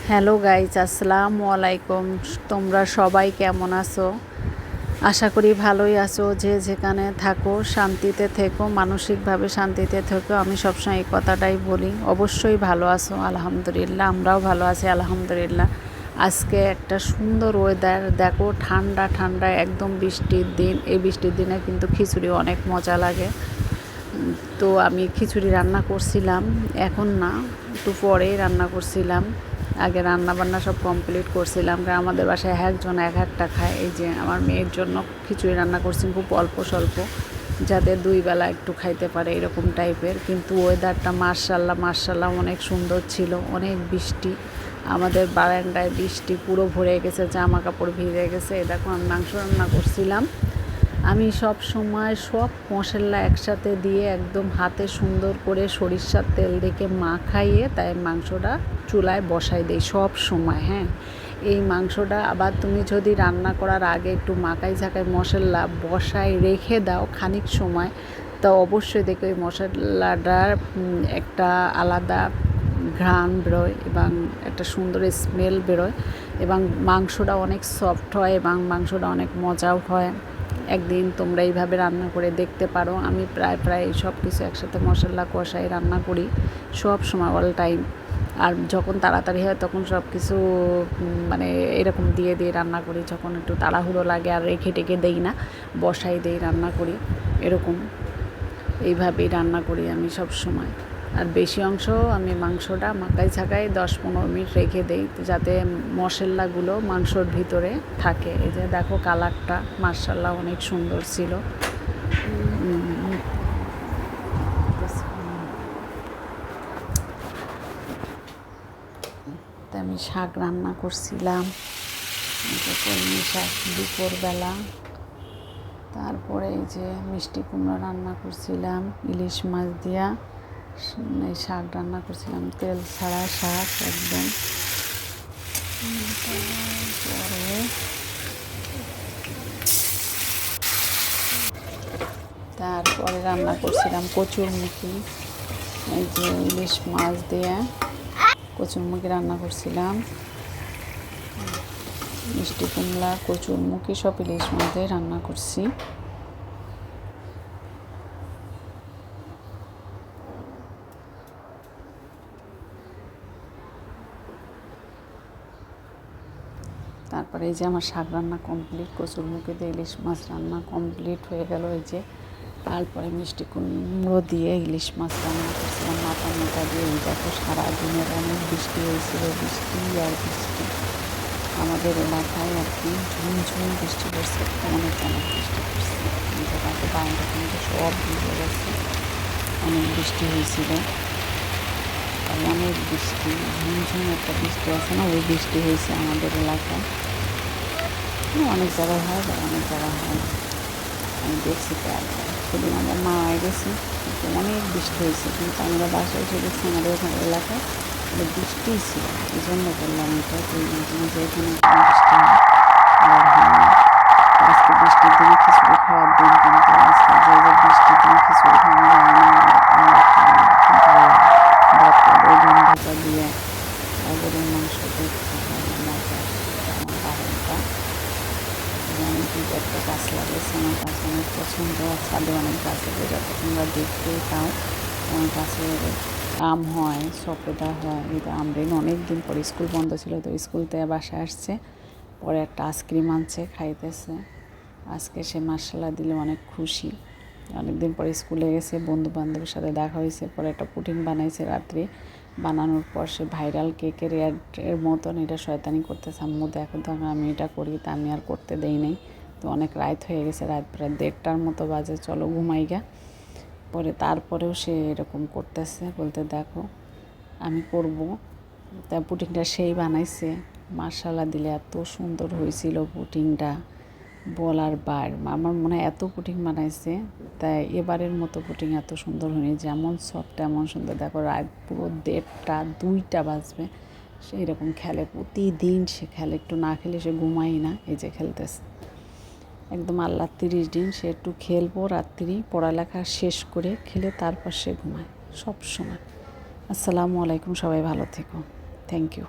Hello guys, আসসালামু আলাইকুম। তোমরা সবাই কেমন আছো? আশা করি ভালোই আছো। যে যেখানে থাকো শান্তিতে থেকো, মানসিকভাবে শান্তিতে থেকো। আমি সবসময় এই কথাটাই বলি। অবশ্যই ভালো আছো, আলহামদুলিল্লাহ। আমরাও ভালো আছি, আলহামদুলিল্লাহ। আজকে একটা সুন্দর ওয়েদার, দেখো, ঠান্ডা ঠান্ডা, একদম বৃষ্টির দিন। এই বৃষ্টির দিনে কিন্তু খিচুড়ি অনেক মজা লাগে। তো আমি খিচুড়ি রান্না করছিলাম, এখন না, একটু পরেই রান্না করছিলাম। আগে রান্না বান্না সব কমপ্লিট করছিলাম, কারণ আমাদের বাসায় একজন এক একটা খায়। এই যে আমার মেয়ের জন্য খিচুড়ি রান্না করছি, খুব অল্প স্বল্প, যাতে দুই বেলা একটু খাইতে পারে, এরকম টাইপের। কিন্তু ওয়েদারটা মার্শাল্লাহ মার্শাল্লাহ অনেক সুন্দর ছিল। অনেক বৃষ্টি, আমাদের বারান্দায় বৃষ্টি পুরো ভরে গেছে, জামা কাপড় ভিজে গেছে। এই দেখো, আমি মাংস রান্না করছিলাম। আমি সব সময় সব মশলা একসাথে দিয়ে একদম হাতে সুন্দর করে সরিষার তেল দেখে মাখাইয়ে তাই মাংসটা চুলায় বসাই দিই সব সময়। হ্যাঁ, এই মাংসটা আবার তুমি যদি রান্না করার আগে একটু মাখাই ঝাঁকাই মশলা বসাই রেখে দাও খানিক সময়, তো অবশ্যই দেখো এই মশলাটার একটা আলাদা ঘ্রাণ বেরোয় এবং একটা সুন্দর স্মেল বেরোয়, এবং মাংসটা অনেক সফট হয় এবং মাংসটা অনেক মজাও হয়। একদিন তোমরা এইভাবে রান্না করে দেখতে পারো। আমি প্রায় সব কিছু একসাথে মশলা কষাই রান্না করি সব সময়, অল টাইম। আর যখন তাড়াতাড়ি হয় তখন সব কিছু মানে এরকম দিয়ে দিয়ে রান্না করি। যখন একটু তাড়াহুড়ো লাগে আর রেখে টেকে দেই না, বসাই দেই, রান্না করি, এরকম। এইভাবেই রান্না করি আমি সব সময়। আর বেশি অংশ আমি মাংসটা মাখাই ঝাঁকাই 10-15 মিনিট রেখে দেই, যাতে মশলাগুলো মাংসর ভিতরে থাকে। এই যে দেখো, কালারটা মার্শাল্লাহ অনেক সুন্দর ছিল। আমি শাক রান্না করছিলাম, কলমি শাক দুপুরবেলা। তারপরে এই যে মিষ্টি কুমড়া রান্না করছিলাম ইলিশ মাছ দিয়া। এই শাক রান্না করছিলাম, তেল ছাড়া শাক একদম। তারপরে রান্না করছিলাম কচুরমুখী, এই যে ইলিশ মাছ দিয়ে কচুরমুখী রান্না করছিলাম। মিষ্টি কুমড়া, কচুরমুখী সব ইলিশ মাছ দিয়ে রান্না করছি। তারপরে এই যে আমার শাক রান্না কমপ্লিট, কচুরমুখী দিয়ে ইলিশ মাছ রান্না কমপ্লিট হয়ে গেল। এই যে তারপরে মিষ্টি কুমড়ো দিয়ে ইলিশ মাছ রান্না করছিলাম মাথা দিয়ে। এই দেখো, সারাদিনের অনেক বৃষ্টি হয়েছিল, বৃষ্টি আর বৃষ্টি আমাদের এলাকায় আর কি। ঝুমঝুম বৃষ্টি পড়ছে, অনেক অনেক বৃষ্টি পড়ছে। দেখো, বারান্দা কিন্তু সব ভিজে গেছে, অনেক বৃষ্টি হয়েছিল। আর অনেক বৃষ্টি, ঝুমঝুম একটা বৃষ্টি আছে না, ওই বৃষ্টি হয়েছে আমাদের এলাকায়। অনেক জায়গায় হয় বা অনেক জায়গায় হয় না, আমি দেখছি। সেদিন আমরা মারায় গেছি, কিন্তু অনেক বৃষ্টি হয়েছে। কিন্তু আমরা বাসায় এসে দেখছি আমাদের ওখানে এলাকায় বৃষ্টিই ছিল। এই জন্য বললাম এটা, যে এখানে বৃষ্টি হয় আর হয় না। আজকে বৃষ্টির দিনে খিচুড়ি খাওয়ার দিন, কিন্তু আজকে যে বৃষ্টির দিনে খিচুড়ি খাওয়ানো যায় না, আমরা খাই না। কিন্তু ভাতটা দিয়ে ডিম ভাজা দিয়ে গরুর মাংস দিয়ে মজা। আমার বাড়িটা আমি কিন্তু একটা গাছ লাগিয়েছি, আমার গাছ অনেক পছন্দ। আর ছাদে অনেক গাছ লাগে, যাতে তোমরা দেখতেই পাও। আমার গাছের আম হয়, সপেটা হয়। এটা আমরিন অনেক দিন পরে, স্কুল বন্ধ ছিল তো স্কুল থেকে বাসায় আসছে, পরে একটা আইসক্রিম আনছে, খাইতেছে। আজকে সে মার্শাল্লাহ দিলে অনেক খুশি। অনেকদিন পরে স্কুলে গেছে, বন্ধু বান্ধবের সাথে দেখা হয়েছে। পরে একটা পুডিং বানাইছে রাত্রে, বানানোর পর সে ভাইরাল কেকের এর মতন এটা শয়তানি করতেছে। আম্মু দেখো তো, আমি এটা করি, তা আমি আর করতে দেই নাই। তো অনেক রাত হয়ে গেছে, রাত প্রায় 1:30টার মতো বাজে, চলো ঘুমাই গা। পরে তারপরেও সে এরকম করতেছে, বলতে দেখো আমি করব। তা পুডিংটা সেই বানাইছে, মার্শাল্লাহ দিলে এত সুন্দর হয়েছিল পুডিংটা, বলার বার। আমার মনে হয় এত পুডিং বানাইছে, তাই এবারের মতো পুডিং এত সুন্দর হয়নি। যেমন সফট এমন সুন্দর। দেখো, রাত পুরো 1:30-2টা বাজবে সেই রকম খেলে, প্রতিদিন সে খেলে। একটু না খেলে সে ঘুমাই না। এই যে খেলতেছে একদম। আল্লাহ 30 দিন সে একটু খেলবো, রাত্রি পড়ালেখা শেষ করে খেলে তারপর সে ঘুমায় সব সময়। আসসালামু আলাইকুম, সবাই ভালো থেকো, থ্যাংক ইউ।